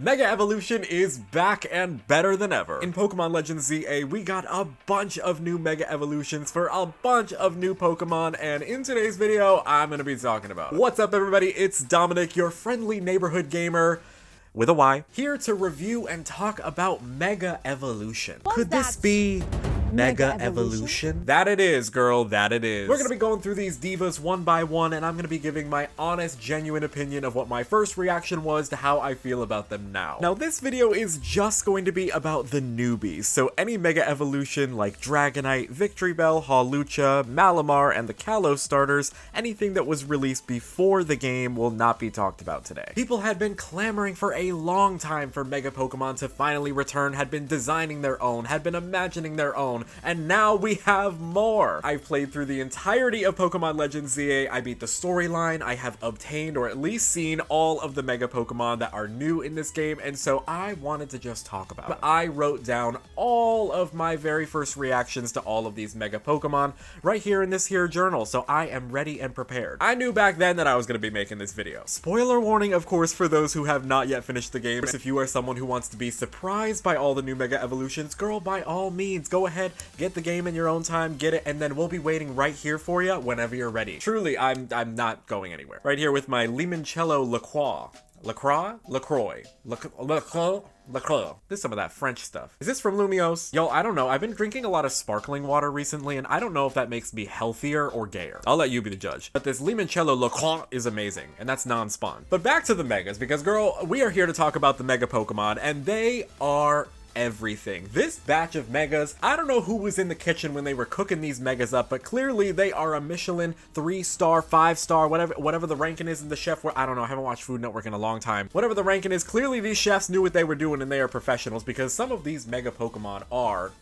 Mega Evolution is back and better than ever. In Pokemon Legends ZA, we got a bunch of new Mega Evolutions for a bunch of new Pokemon, and in today's video, I'm gonna be talking about it. What's up, everybody? It's Dominic, your friendly neighborhood gamer, with a Y, here to review and talk about Mega Evolution. Could this be Mega Evolution? That it is, girl, that it is. We're gonna be going through these divas one by one, and I'm gonna be giving my honest, genuine opinion of what my first reaction was to how I feel about them now. Now, this video is just going to be about the newbies, so any Mega Evolution like Dragonite, Victreebel, Hawlucha, Malamar, and the Kalos starters, anything that was released before the game will not be talked about today. People had been clamoring for a long time for Mega Pokemon to finally return, had been designing their own, had been imagining their own, and now we have more. I've played through the entirety of Pokemon Legends ZA, I beat the storyline, I have obtained or at least seen all of the Mega Pokemon that are new in this game, and so I wanted to just talk about it. I wrote down all of my very first reactions to all of these Mega Pokemon right here in this here journal, so I am ready and prepared. I knew back then that I was going to be making this video. Spoiler warning, of course, for those who have not yet finished the game. If you are someone who wants to be surprised by all the new Mega Evolutions, girl, by all means, go ahead, get the game in your own time, get it, and then we'll be waiting right here for you whenever you're ready. Truly, I'm not going anywhere. Right here with my Limoncello LaCroix. This is some of that French stuff. Is this from Lumiose? Yo, I don't know. I've been drinking a lot of sparkling water recently, and I don't know if that makes me healthier or gayer. I'll let you be the judge. But this Limoncello LaCroix is amazing, and that's non-spawn. But back to the Megas, because girl, we are here to talk about the Mega Pokemon, and they are everything. This batch of Megas, I don't know who was in the kitchen when they were cooking these Megas up, but clearly they are a Michelin 3-star, 5-star, whatever the ranking is in the chef. I don't know, I haven't watched Food Network in a long time. Whatever the ranking is, clearly these chefs knew what they were doing and they are professionals, because some of these Mega Pokemon are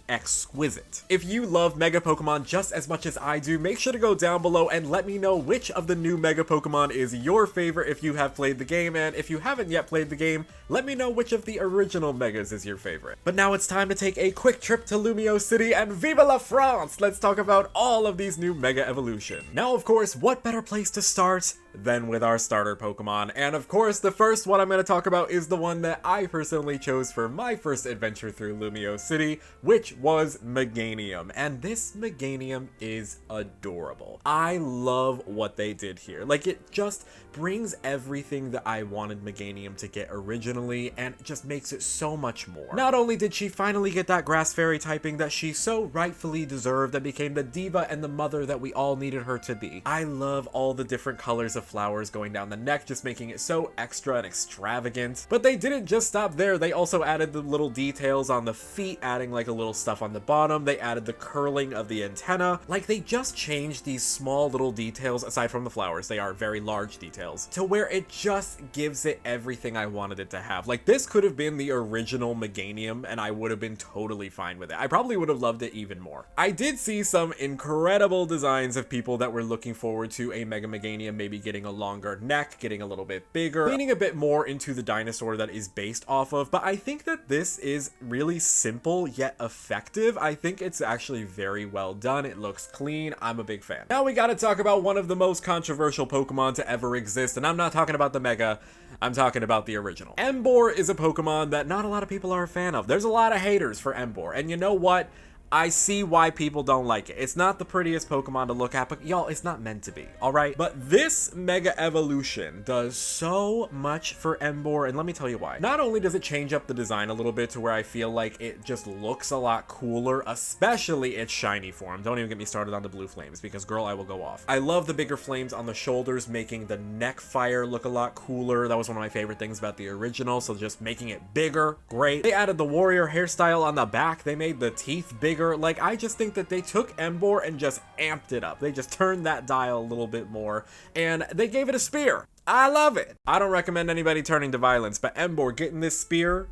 exquisite. If you love Mega Pokemon just as much as I do, make sure to go down below and let me know which of the new Mega Pokemon is your favorite if you have played the game, and if you haven't yet played the game, let me know which of the original Megas is your favorite. But now it's time to take a quick trip to Lumiose City and Vive la France! Let's talk about all of these new Mega Evolution. Now, of course, what better place to start than with our starter Pokemon? And of course, the first one I'm going to talk about is the one that I personally chose for my first adventure through Lumiose City, which was Meganium. And this Meganium is adorable. I love what they did here. Like, it just brings everything that I wanted Meganium to get originally, and just makes it so much more. Not only did she finally get that grass fairy typing that she so rightfully deserved and became the diva and the mother that we all needed her to be. I love all the different colors of flowers going down the neck, just making it so extra and extravagant. But they didn't just stop there. They also added the little details on the feet, adding like a little stuff on the bottom. They added the curling of the antenna. Like, they just changed these small little details, aside from the flowers, they are very large details, to where it just gives it everything I wanted it to have. Like, this could have been the original Meganium and I would have been totally fine with it. I probably would have loved it even more. I did see some incredible designs of people that were looking forward to a Mega Meganium maybe getting a longer neck, getting a little bit bigger, leaning a bit more into the dinosaur that is based off of, but I think that this is really simple yet effective. I think it's actually very well done. It looks clean. I'm a big fan. Now we gotta talk about one of the most controversial Pokemon to ever exist, and I'm not talking about the Mega, I'm talking about the original. Emboar is a Pokemon that not a lot of people are a fan of. There's a lot of haters for Emboar, and you know what? I see why people don't like it. It's not the prettiest Pokemon to look at, but y'all, it's not meant to be, alright? But this Mega Evolution does so much for Emboar, and let me tell you why. Not only does it change up the design a little bit to where I feel like it just looks a lot cooler, especially its shiny form. Don't even get me started on the blue flames, because girl, I will go off. I love the bigger flames on the shoulders, making the neck fire look a lot cooler. That was one of my favorite things about the original, so just making it bigger, great. They added the warrior hairstyle on the back. They made the teeth bigger. Like, I just think that they took Emboar and just amped it up. They just turned that dial a little bit more, and they gave it a spear. I love it. I don't recommend anybody turning to violence, but Emboar getting this spear,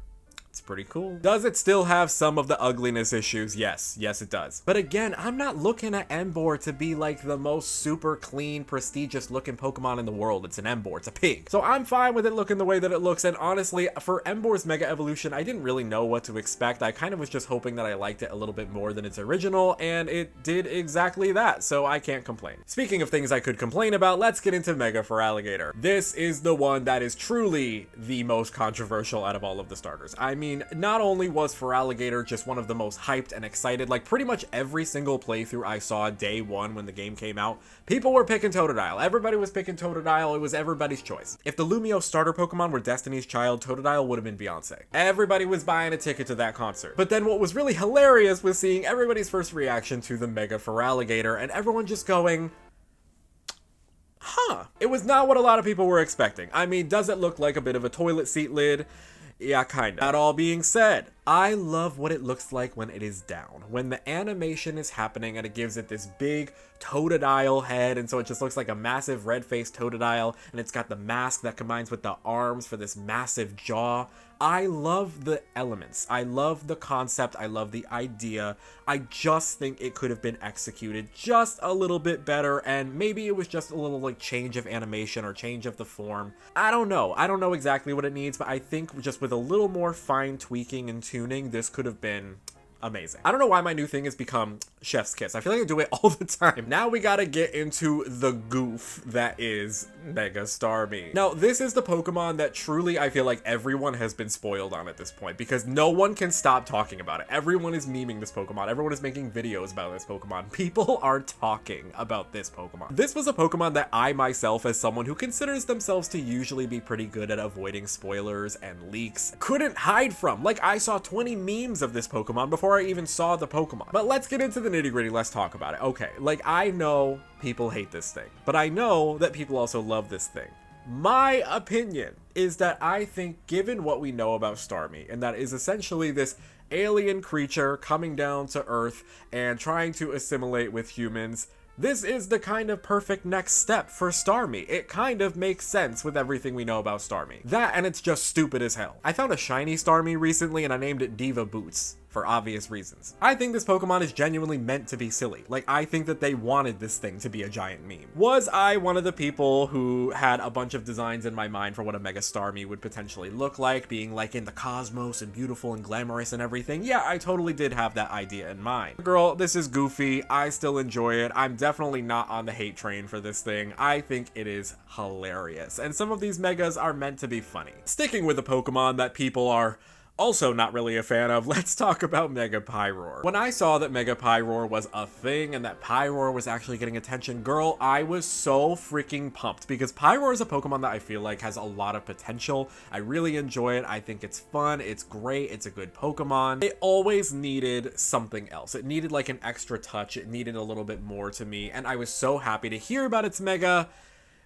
It's pretty cool. Does it still have some of the ugliness issues? Yes. Yes, it does. But again, I'm not looking at Emboar to be like the most super clean, prestigious looking Pokemon in the world. It's an Emboar. It's a pig. So I'm fine with it looking the way that it looks. And honestly, for Emboar's Mega Evolution, I didn't really know what to expect. I kind of was just hoping that I liked it a little bit more than its original, and it did exactly that. So I can't complain. Speaking of things I could complain about, let's get into Mega Feraligatr. This is the one that is truly the most controversial out of all of the starters. I mean, not only was Feraligatr just one of the most hyped and excited, like pretty much every single playthrough I saw day one when the game came out, people were picking Totodile. Everybody was picking Totodile. It was everybody's choice. If the Lumiose starter Pokemon were Destiny's Child, Totodile would have been Beyonce. Everybody was buying a ticket to that concert. But then what was really hilarious was seeing everybody's first reaction to the Mega Feraligatr and everyone just going, huh. It was not what a lot of people were expecting. I mean, does it look like a bit of a toilet seat lid? Yeah, kinda. That all being said, I love what it looks like when it is down. When the animation is happening and it gives it this big Totodile head, and so it just looks like a massive red-faced Totodile, and it's got the mask that combines with the arms for this massive jaw. I love the elements. I love the concept. I love the idea. I just think it could have been executed just a little bit better, and maybe it was just a little like change of animation or change of the form. I don't know. I don't know exactly what it needs, but I think just with a little more fine tweaking and tuning, this could have been amazing. I don't know why my new thing has become Chef's Kiss. I feel like I do it all the time. Now we gotta get into the goof that is Mega Starmie. Now, this is the Pokemon that truly I feel like everyone has been spoiled on at this point because no one can stop talking about it. Everyone is memeing this Pokemon. Everyone is making videos about this Pokemon. People are talking about this Pokemon. This was a Pokemon that I myself, as someone who considers themselves to usually be pretty good at avoiding spoilers and leaks, couldn't hide from. Like, I saw 20 memes of this Pokemon before I even saw the Pokemon. But let's get into the nitty-gritty. Let's talk about it. Okay, like, I know people hate this thing, but I know that people also love this thing. My opinion is that I think, given what we know about Starmie, and that is essentially this alien creature coming down to Earth and trying to assimilate with humans, this is the kind of perfect next step for Starmie. It kind of makes sense with everything we know about Starmie. That, and it's just stupid as hell. I found a shiny Starmie recently and I named it Diva Boots, for obvious reasons. I think this Pokemon is genuinely meant to be silly. Like, I think that they wanted this thing to be a giant meme. Was I one of the people who had a bunch of designs in my mind for what a Mega Starmie would potentially look like, being like in the cosmos and beautiful and glamorous and everything? Yeah, I totally did have that idea in mind. Girl, this is goofy. I still enjoy it. I'm definitely not on the hate train for this thing. I think it is hilarious. And some of these Megas are meant to be funny. Sticking with a Pokemon that people are also not really a fan of, let's talk about Mega Pyroar. When I saw that Mega Pyroar was a thing and that Pyroar was actually getting attention, girl, I was so freaking pumped because Pyroar is a Pokemon that I feel like has a lot of potential. I really enjoy it. I think it's fun. It's great. It's a good Pokemon. It always needed something else. It needed like an extra touch. It needed a little bit more to me, and I was so happy to hear about its Mega.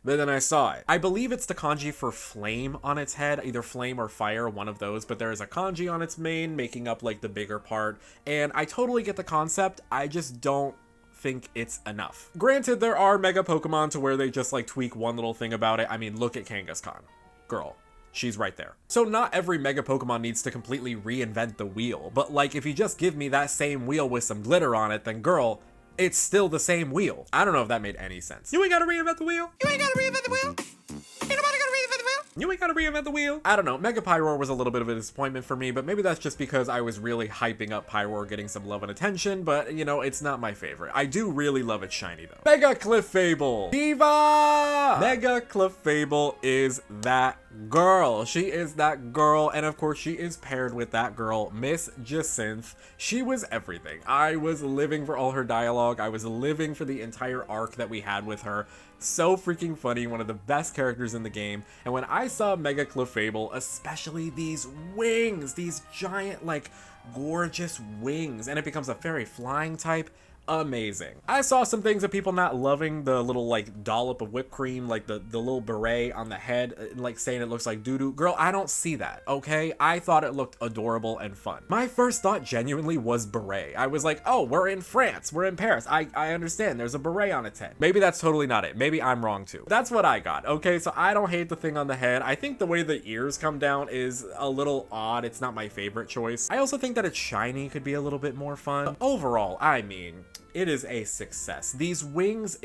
But then I saw it. I believe it's the kanji for flame on its head, either flame or fire, one of those, but there is a kanji on its mane making up like the bigger part, and I totally get the concept. I just don't think it's enough. Granted, there are Mega Pokemon to where they just like tweak one little thing about it. I mean, look at Kangaskhan. Girl, she's right there. So not every Mega Pokemon needs to completely reinvent the wheel, but like if you just give me that same wheel with some glitter on it, then girl, it's still the same wheel. I don't know if that made any sense. You ain't gotta reinvent the wheel. You ain't gotta reinvent the wheel. Ain't nobody gotta reinvent the wheel. You ain't gotta reinvent the wheel. I don't know. Mega Pyroar was a little bit of a disappointment for me, but maybe that's just because I was really hyping up Pyroar getting some love and attention, but you know, it's not my favorite. I do really love its shiny though. Mega Clefable. Diva! Mega Clefable is that girl. She is that girl, and of course she is paired with that girl, Miss Jacinth. She was everything. I was living for all her dialogue. I was living for the entire arc that we had with her. So freaking funny, one of the best characters in the game. And when I saw Mega Clefable, especially these wings, these giant like gorgeous wings, and it becomes a fairy flying type, amazing. I saw some things of people not loving the little like dollop of whipped cream, like the little beret on the head, like saying it looks like doo-doo. Girl, I don't see that, okay? I thought it looked adorable and fun. My first thought genuinely was beret. I was like, oh, we're in France, we're in Paris. I understand there's a beret on its head. Maybe that's totally not it. Maybe I'm wrong too. That's what I got, okay? So I don't hate the thing on the head. I think the way the ears come down is a little odd. It's not my favorite choice. I also think that it's shiny could be a little bit more fun. But overall, I mean, it is a success. These wings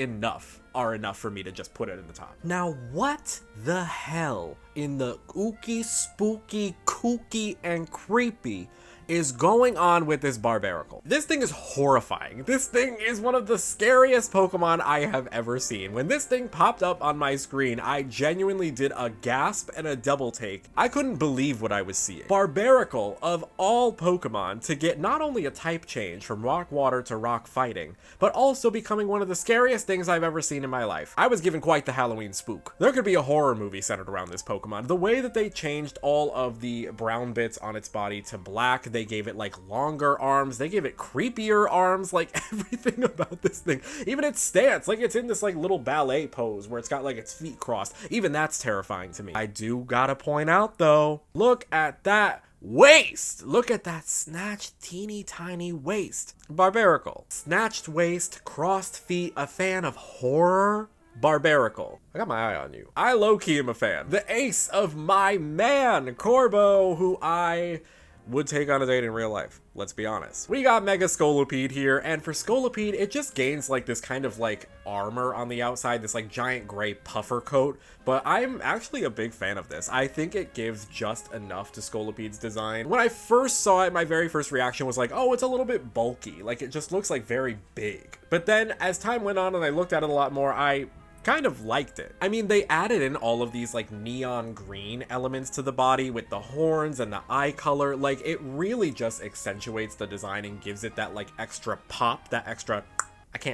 are enough for me to just put it in the top. Now, what the hell in the ooky, spooky, kooky, and creepy is going on with this Barbaracle? This thing is horrifying. This thing is one of the scariest Pokemon I have ever seen. When this thing popped up on my screen, I genuinely did a gasp and a double take. I couldn't believe what I was seeing. Barbaracle, of all Pokemon, to get not only a type change from rock water to rock fighting, but also becoming one of the scariest things I've ever seen in my life. I was given quite the Halloween spook. There could be a horror movie centered around this Pokemon. The way that they changed all of the brown bits on its body to black, they gave it like longer arms, they gave it creepier arms, like everything about this thing, even its stance, like it's in this like little ballet pose where it's got like its feet crossed. Even that's terrifying to me. I do gotta point out though, look at that waist. Look at that snatched teeny tiny waist. Barbaracle, snatched waist, crossed feet, a fan of horror. Barbaracle, I got my eye on you. I low-key am a fan. The ace of my man, Corbo, who I would take on a date in real life. Let's be honest. We got Mega Scolipede here, and for Scolipede, it just gains like this kind of like armor on the outside, this like giant gray puffer coat, but I'm actually a big fan of this. I think it gives just enough to Scolipede's design. When I first saw it, my very first reaction was like, oh, it's a little bit bulky, like it just looks like very big. But then as time went on and I looked at it a lot more, I kind of liked it. I mean, they added in all of these like neon green elements to the body with the horns and the eye color. Like it really just accentuates the design and gives it that like extra pop, that extra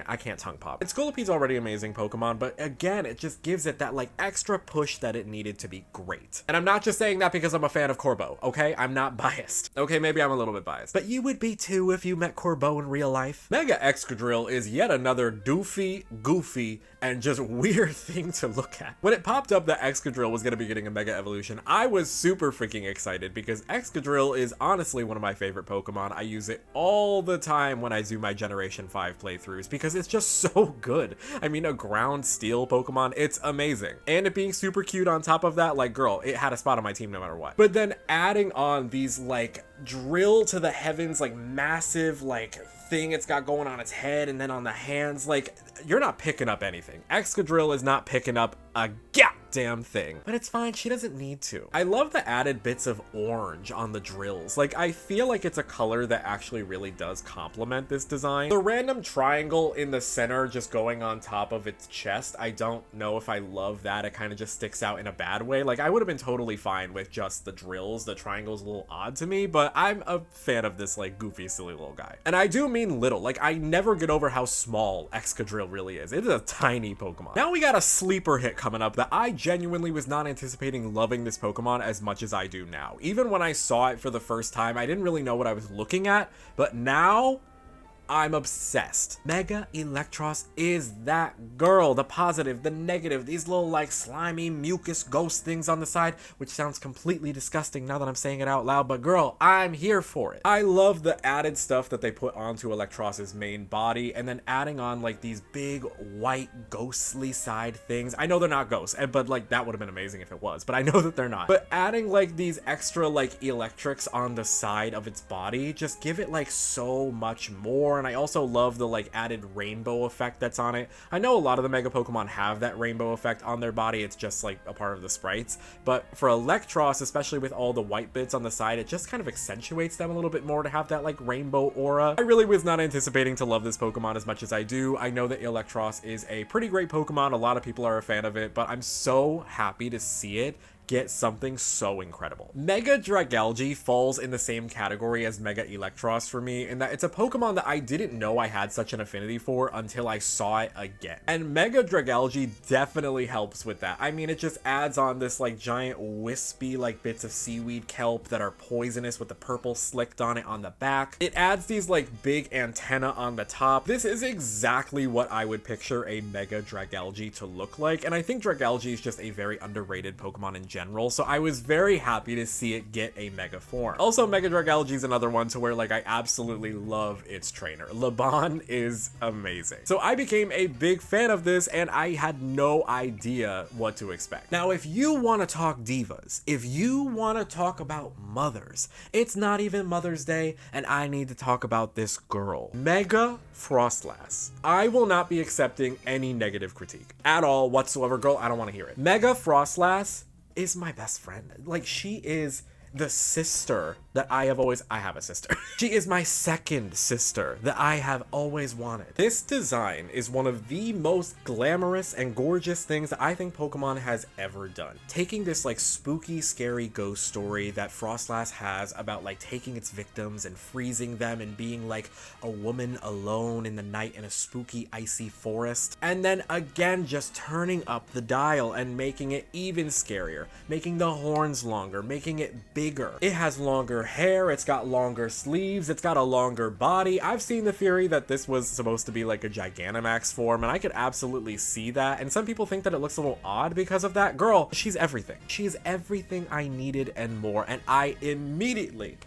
I can't tongue pop. And Scolipede's already an amazing Pokemon, but again, it just gives it that like extra push that it needed to be great. And I'm not just saying that because I'm a fan of Corbo, okay? I'm not biased. Okay, maybe I'm a little bit biased, but you would be too if you met Corbo in real life. Mega Excadrill is yet another doofy, goofy, and just weird thing to look at. When it popped up that Excadrill was gonna be getting a Mega Evolution, I was super freaking excited because Excadrill is honestly one of my favorite Pokemon. I use it all the time when I do my Generation 5 playthroughs because it's just so good. I mean, a ground steel Pokemon, it's amazing. And it being super cute on top of that, like girl, it had a spot on my team no matter what. But then adding on these like drill to the heavens, like massive like thing it's got going on its head and then on the hands, like you're not picking up anything. Excadrill is not picking up a goddamn thing, but it's fine, she doesn't need to. I love the added bits of orange on the drills. Like I feel like it's a color that actually really does complement this design. The random triangle in the center just going on top of its chest, I don't know if I love that. It kind of just sticks out in a bad way. Like I would have been totally fine with just the drills. The triangle's a little odd to me, but I'm a fan of this like goofy silly little guy. And I do mean little. Like I never get over how small Excadrill really is. It is a tiny Pokemon. Now we got a sleeper hit coming up that I genuinely was not anticipating loving this Pokemon as much as I do now. Even when I saw it for the first time, I didn't really know what I was looking at, but now I'm obsessed. Mega Eelektross is that girl. The positive, the negative, these little like slimy mucus ghost things on the side, which sounds completely disgusting now that I'm saying it out loud, but girl, I'm here for it. I love the added stuff that they put onto Eelektross's main body and then adding on like these big white ghostly side things. I know they're not ghosts, but like that would have been amazing if it was, but I know that they're not. But adding like these extra like electrics on the side of its body just give it like so much more. And I also love the like added rainbow effect that's on it. I know a lot of the Mega Pokemon have that rainbow effect on their body. It's just like a part of the sprites. But for Eelektross, especially with all the white bits on the side, it just kind of accentuates them a little bit more to have that like rainbow aura. I really was not anticipating to love this Pokemon as much as I do. I know that Eelektross is a pretty great Pokemon. A lot of people are a fan of it, but I'm so happy to see it get something so incredible. Mega Dragalge falls in the same category as Mega Eelektross for me, in that it's a Pokemon that I didn't know I had such an affinity for until I saw it again. And Mega Dragalge definitely helps with that. I mean, it just adds on this like giant wispy like bits of seaweed kelp that are poisonous with the purple slicked on it on the back. It adds these like big antenna on the top. This is exactly what I would picture a Mega Dragalge to look like, and I think Dragalge is just a very underrated Pokemon in general, so I was very happy to see it get a Mega form. Also, Mega Dragalge is another one to where like I absolutely love its trainer. Laban is amazing. So I became a big fan of this, and I had no idea what to expect. Now, if you want to talk divas, if you want to talk about mothers, it's not even Mother's Day, and I need to talk about this girl. Mega Froslass. I will not be accepting any negative critique at all whatsoever. Girl, I don't want to hear it. Mega Froslass is my best friend. Like, she is the sister that I have a sister. She is my second sister that I have always wanted. This design is one of the most glamorous and gorgeous things that I think Pokemon has ever done. Taking this like spooky, scary ghost story that Froslass has about like taking its victims and freezing them and being like a woman alone in the night in a spooky, icy forest. And then again, just turning up the dial and making it even scarier, making the horns longer, making it bigger. It has longer hair, it's got longer sleeves, it's got a longer body. I've seen the theory that this was supposed to be like a Gigantamax form, and I could absolutely see that, and some people think that it looks a little odd because of that. Girl, she's everything. She's everything I needed and more, and I immediately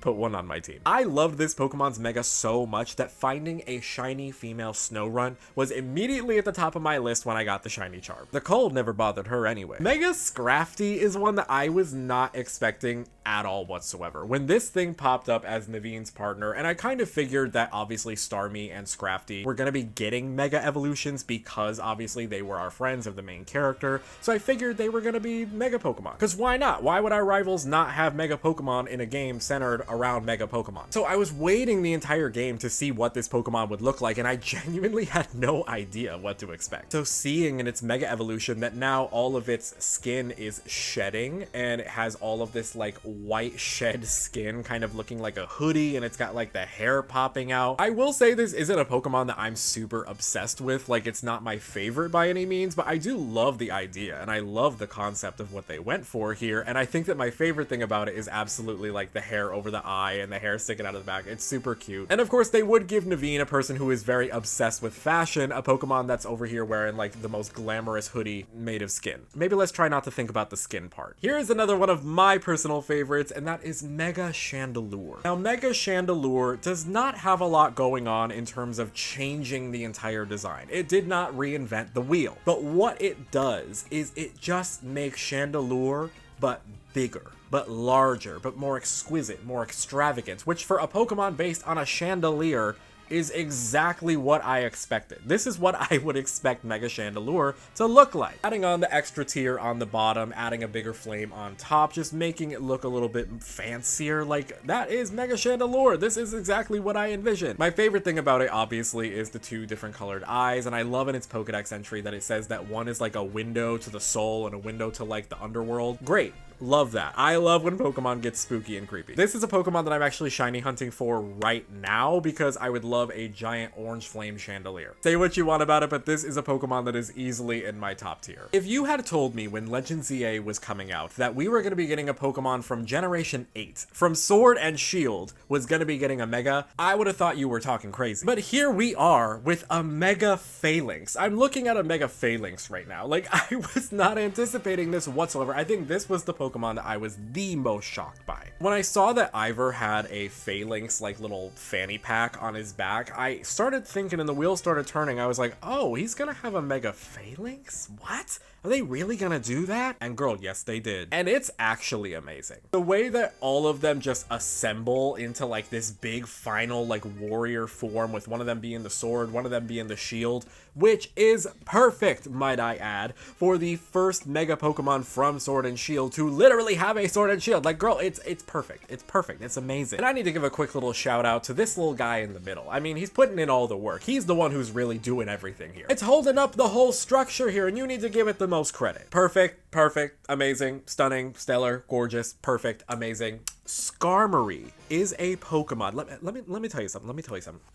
put one on my team. I loved this Pokemon's Mega so much that finding a shiny female Snorunt was immediately at the top of my list when I got the shiny charm. The cold never bothered her anyway. Mega Scrafty is one that I was not expecting at all whatsoever. When this thing popped up as Naveen's partner, and I kind of figured that obviously Starmie and Scrafty were gonna be getting Mega evolutions because obviously they were our friends of the main character, so I figured they were gonna be Mega Pokemon. Because why not? Why would our rivals not have Mega Pokemon in a game centered around Mega Pokemon? So I was waiting the entire game to see what this Pokemon would look like, and I genuinely had no idea what to expect. So seeing in its Mega evolution that now all of its skin is shedding, and it has all of this like white shed skin kind of looking like a hoodie, and it's got like the hair popping out. I will say this isn't a Pokemon that I'm super obsessed with. Like, it's not my favorite by any means, but I do love the idea, and I love the concept of what they went for here, and I think that my favorite thing about it is absolutely like the hair over the eye and the hair sticking out of the back. It's super cute. And of course, they would give Naveen, a person who is very obsessed with fashion, a Pokemon that's over here wearing like the most glamorous hoodie made of skin. Maybe let's try not to think about the skin part. Here is another one of my personal favorites, and that is Mega Chandelure. Now, Mega Chandelure does not have a lot going on in terms of changing the entire design. It did not reinvent the wheel, but what it does is it just makes Chandelure but bigger, but larger, but more exquisite, more extravagant, which for a Pokemon based on a chandelier is exactly what I expected. This is what I would expect Mega Chandelure to look like. Adding on the extra tier on the bottom, adding a bigger flame on top, just making it look a little bit fancier. Like, that is Mega Chandelure. This is exactly what I envisioned. My favorite thing about it, obviously, is the two different colored eyes, and I love in its Pokedex entry that it says that one is like a window to the soul and a window to like the underworld. Great. Love that. I love when Pokemon get spooky and creepy. This is a Pokemon that I'm actually shiny hunting for right now because I would love a giant orange flame chandelier. Say what you want about it, but this is a Pokemon that is easily in my top tier. If you had told me when Legend ZA was coming out that we were going to be getting a Pokemon from Generation 8, from Sword and Shield, was going to be getting a Mega, I would have thought you were talking crazy. But here we are with a Mega Falinks. I'm looking at a Mega Falinks right now. Like, I was not anticipating this whatsoever. I think this was the Pokemon that I was the most shocked by. When I saw that Ivor had a Falinks like little fanny pack on his back, I started thinking and the wheels started turning. I was like, oh, he's gonna have a Mega Falinks? What? Are they really gonna do that? And girl, yes they did. And it's actually amazing. The way that all of them just assemble into like this big final like warrior form, with one of them being the sword, one of them being the shield, which is perfect, might I add, for the first Mega Pokemon from Sword and Shield to literally have a sword and shield. Like, girl, it's perfect. It's perfect. It's amazing. And I need to give a quick little shout out to this little guy in the middle. I mean, he's putting in all the work. He's the one who's really doing everything here. It's holding up the whole structure here, and you need to give it the most credit. Perfect, amazing, stunning, stellar, gorgeous, perfect, amazing. Skarmory is a Pokemon. Let me tell you something.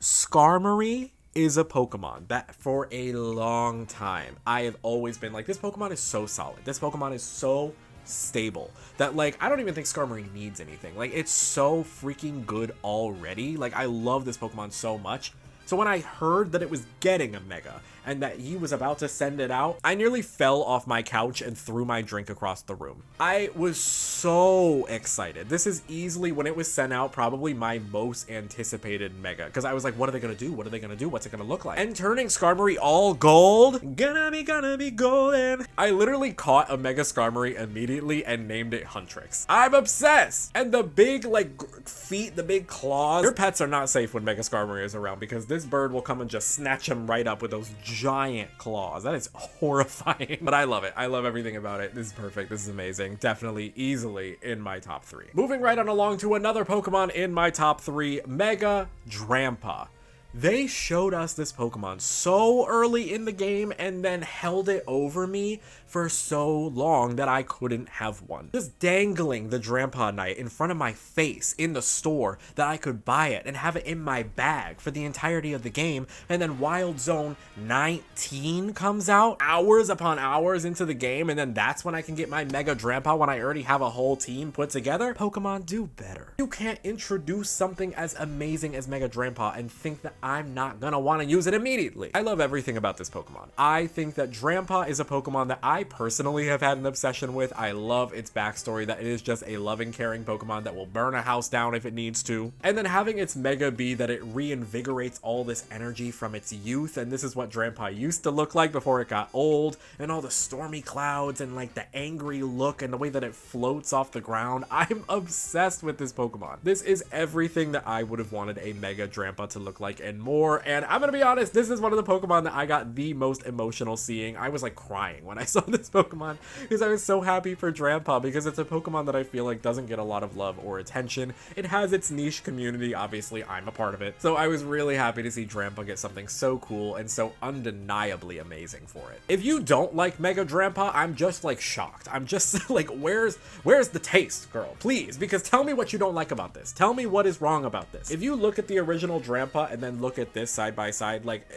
Skarmory is a Pokemon that for a long time I have always been like, this Pokemon is so solid. This Pokemon is so stable that, like, I don't even think Skarmory needs anything. Like, it's so freaking good already. Like, I love this Pokemon so much. So when I heard that it was getting a Mega and that he was about to send it out, I nearly fell off my couch and threw my drink across the room. I was so excited. This is easily, when it was sent out, probably my most anticipated Mega, because I was like, what are they gonna do? What are they gonna do? What's it gonna look like? And turning Skarmory all gold, gonna be golden. I literally caught a Mega Skarmory immediately and named it Huntrix. I'm obsessed. And the big, like, feet, the big claws. Your pets are not safe when Mega Skarmory is around, because this bird will come and just snatch him right up with those giant claws. That is horrifying. But I love it. I love everything about it. This is perfect. This is amazing. Definitely, easily in my top 3. Moving right on along to another Pokemon in my top 3, Mega Drampa. They showed us this Pokemon so early in the game and then held it over me for so long that I couldn't have one. Just dangling the Drampa Knight in front of my face in the store that I could buy it and have it in my bag for the entirety of the game, and then Wild Zone 19 comes out hours upon hours into the game, and then that's when I can get my Mega Drampa when I already have a whole team put together. Pokemon, do better. You can't introduce something as amazing as Mega Drampa and think that I'm not gonna want to use it immediately. I love everything about this Pokemon. I think that Drampa is a Pokemon that I personally have had an obsession with. I love its backstory, that it is just a loving, caring Pokemon that will burn a house down if it needs to. And then having its Mega be that it reinvigorates all this energy from its youth, and this is what Drampa used to look like before it got old, and all the stormy clouds and like the angry look and the way that it floats off the ground. I'm obsessed with this Pokemon. This is everything that I would have wanted a Mega Drampa to look like and more. And I'm gonna be honest, this is one of the Pokemon that I got the most emotional seeing. I was like crying when I saw this Pokemon because I was so happy for Drampa, because it's a Pokemon that I feel like doesn't get a lot of love or attention. It has its niche community, obviously I'm a part of it, so I was really happy to see Drampa get something so cool and so undeniably amazing for it. If you don't like Mega Drampa, I'm just like shocked. I'm just like, where's the taste, girl? Please, because tell me what you don't like about this. Tell me what is wrong about this. If you look at the original Drampa and then look at this side by side, like,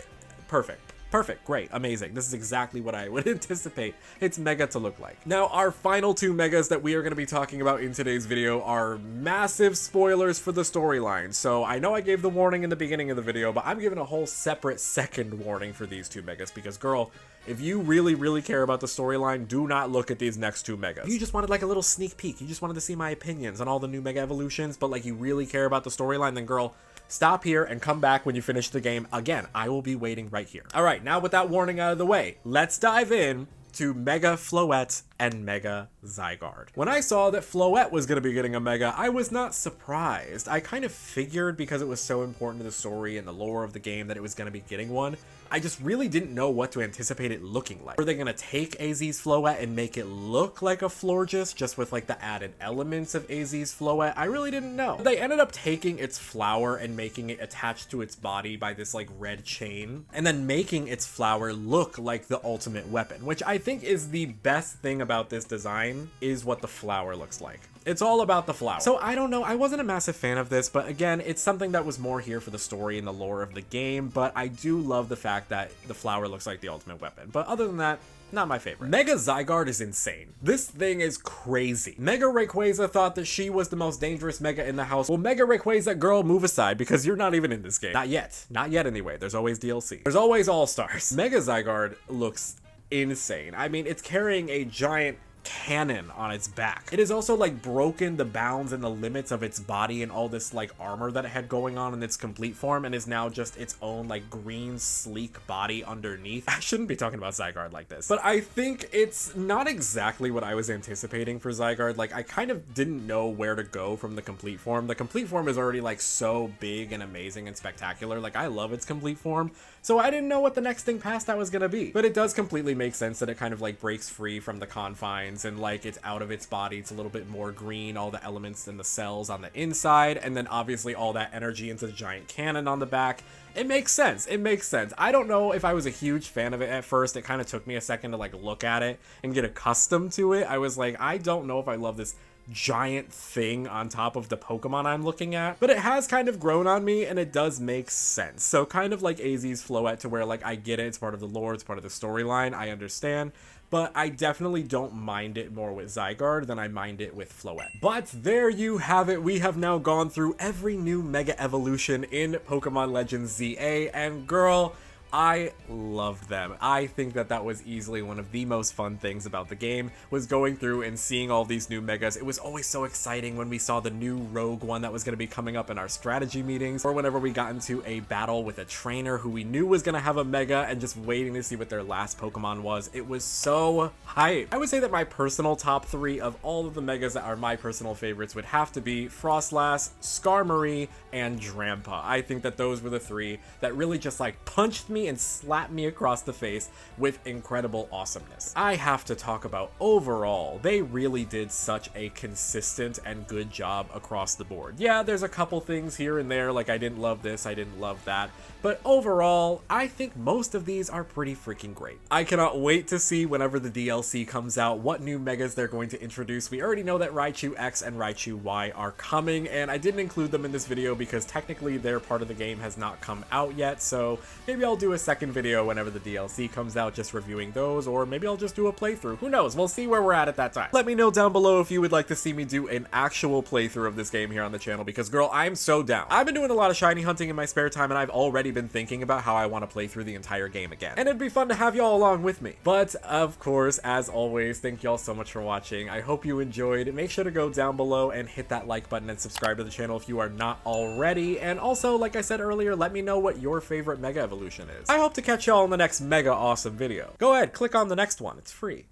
perfect. Perfect, great, amazing. This is exactly what I would anticipate its Mega to look like. Now, our final 2 Megas that we are going to be talking about in today's video are massive spoilers for the storyline. So I know I gave the warning in the beginning of the video, but I'm giving a whole separate second warning for these 2 Megas, because girl, if you really care about the storyline, do not look at these next 2 Megas. If you just wanted like a little sneak peek, you just wanted to see my opinions on all the new Mega evolutions, but like you really care about the storyline, then girl, stop here and come back when you finish the game. Again, I will be waiting right here. All right, now with that warning out of the way, let's dive in to Mega Floette and Mega Zygarde. When I saw that Floette was going to be getting a Mega, I was not surprised. I kind of figured, because it was so important to the story and the lore of the game, that it was going to be getting one. I just really didn't know what to anticipate it looking like. Were they going to take AZ's Floette and make it look like a Florges, just with like the added elements of AZ's Floette? I really didn't know. They ended up taking its flower and making it attached to its body by this like red chain, and then making its flower look like the ultimate weapon, which I think is the best thing about this design, is what the flower looks like. It's all about the flower. So I don't know, I wasn't a massive fan of this, but again, it's something that was more here for the story and the lore of the game, but I do love the fact that the flower looks like the ultimate weapon. But other than that, not my favorite. Mega Zygarde is insane. This thing is crazy. Mega Rayquaza thought that she was the most dangerous Mega in the house. Well, Mega Rayquaza, girl, move aside, because you're not even in this game. Not yet. Not yet anyway. There's always DLC. There's always All-Stars. Mega Zygarde looks insane. I mean, it's carrying a giant cannon on its back. It has also like broken the bounds and the limits of its body and all this like armor that it had going on in its complete form, and is now just its own like green sleek body underneath. I shouldn't be talking about Zygarde like this, but I think it's not exactly what I was anticipating for Zygarde. Like, I kind of didn't know where to go from the complete form. The complete form is already like so big and amazing and spectacular. Like, I love its complete form, so I didn't know what the next thing past that was gonna be. But it does completely make sense that it kind of like breaks free from the confines lines, and like it's out of its body, it's a little bit more green, all the elements and the cells on the inside, and then obviously all that energy into the giant cannon on the back. It makes sense. It makes sense. I don't know if I was a huge fan of it at first. It kind of took me a second to like look at it and get accustomed to it. I was like, I don't know if I love this giant thing on top of the Pokemon I'm looking at, but it has kind of grown on me and it does make sense. So kind of like AZ's Floette, to where like I get it, it's part of the lore, it's part of the storyline, I understand, but I definitely don't mind it more with Zygarde than I mind it with Floette. But there you have it. We have now gone through every new Mega Evolution in Pokemon Legends ZA, and girl, I loved them. I think that that was easily one of the most fun things about the game, was going through and seeing all these new megas. It was always so exciting when we saw the new rogue one that was going to be coming up in our strategy meetings, or whenever we got into a battle with a trainer who we knew was going to have a mega and just waiting to see what their last Pokemon was. It was so hype. I would say that my personal top 3 of all of the megas that are my personal favorites would have to be Froslass, Skarmory, and Drampa. I think that those were the 3 that really just like punched me and slapped me across the face with incredible awesomeness. I have to talk about overall, they really did such a consistent and good job across the board. Yeah, there's a couple things here and there, like I didn't love this, I didn't love that, but overall, I think most of these are pretty freaking great. I cannot wait to see whenever the DLC comes out what new megas they're going to introduce. We already know that Raichu X and Raichu Y are coming, and I didn't include them in this video because technically their part of the game has not come out yet, so maybe I'll do a second video whenever the DLC comes out just reviewing those, or maybe I'll just do a playthrough. Who knows? We'll see where we're at that time. Let me know down below if you would like to see me do an actual playthrough of this game here on the channel, because girl, I'm so down. I've been doing a lot of shiny hunting in my spare time, and I've already been thinking about how I want to play through the entire game again, and it'd be fun to have y'all along with me. But of course, as always, thank y'all so much for watching. I hope you enjoyed. Make sure to go down below and hit that like button and subscribe to the channel if you are not already, and also, like I said earlier, let me know what your favorite Mega Evolution is. I hope to catch y'all in the next mega awesome video. Go ahead, click on the next one, it's free.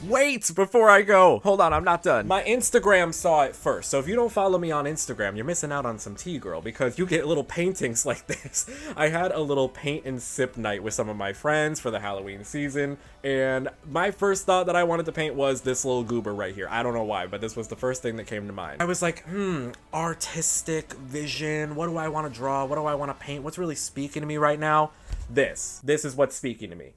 Wait, before I go, hold on, I'm not done. My Instagram saw it first, so if you don't follow me on Instagram, you're missing out on some tea, girl, because you get little paintings like this. I had a little paint and sip night with some of my friends for the Halloween season, and my first thought that I wanted to paint was this little goober right here. I don't know why, but this was the first thing that came to mind. I was like, artistic vision, what do I want to draw? What do I want to paint? What's really speaking to me right now? This is what's speaking to me.